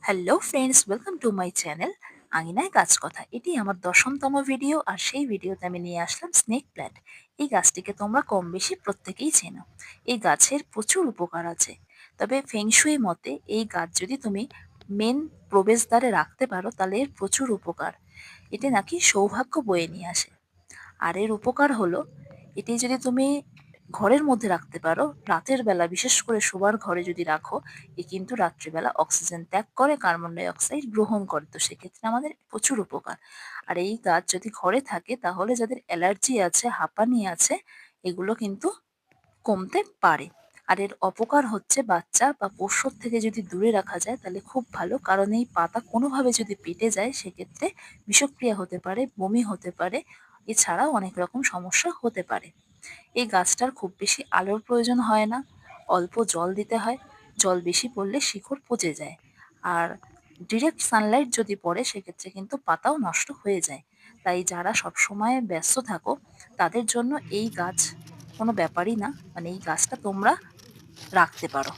Hello friends, welcome to my channel আঙিনায় গাছ কথা। এটি আমার ১০ম ভিডিও, আর সেই ভিডিওতে আমি নিয়ে আসলাম স্নেক প্ল্যান্ট। এই গাছটিকে তোমরা কম বেশি প্রত্যেকেই চেনো। এই গাছের প্রচুর উপকার আছে। তবে ফেংশুই মতে এই গাছ যদি তুমি মেন প্রবেশদ্বারে রাখতে পারো তাহলে এর প্রচুর উপকার। এটি নাকি সৌভাগ্য বয়ে নিয়ে আসে। আর এর উপকার হলো, এটি যদি তুমি ঘরের মধ্যে রাখতে পারো, রাতের বেলা বিশেষ করে শোবার ঘরে যদি রাখো, এ কিন্তু রাত্রিবেলা অক্সিজেন ত্যাগ করে, কার্বন ডাই অক্সাইড গ্রহণ করে। তো সেক্ষেত্রে আমাদের প্রচুর উপকার। আর এই গাছ যদি ঘরে থাকে তাহলে যাদের অ্যালার্জি আছে, হাঁপানি আছে, এগুলো কিন্তু কমতে পারে। আর এর অপকার হচ্ছে, বাচ্চা বা পোষ্যর থেকে যদি দূরে রাখা যায় তাহলে খুব ভালো, কারণ এই পাতা কোনোভাবে যদি পেটে যায় সেক্ষেত্রে বিষক্রিয়া হতে পারে, বমি হতে পারে, এছাড়াও অনেক রকম সমস্যা হতে পারে। এই গাছটার খুব বেশি আলোর প্রয়োজন হয় না, অল্প জল দিতে হয়। জল বেশি পড়লে শিকড় পচে যায়। আর ডিরেক্ট সানলাইট যদি পড়ে সেক্ষেত্রে কিন্তু পাতাও নষ্ট হয়ে যায়। তাই যারা সবসময় ব্যস্ত থাকো তাদের জন্য এই গাছ কোনো ব্যাপারই না, মানে এই গাছটা তোমরা রাখতে পারো।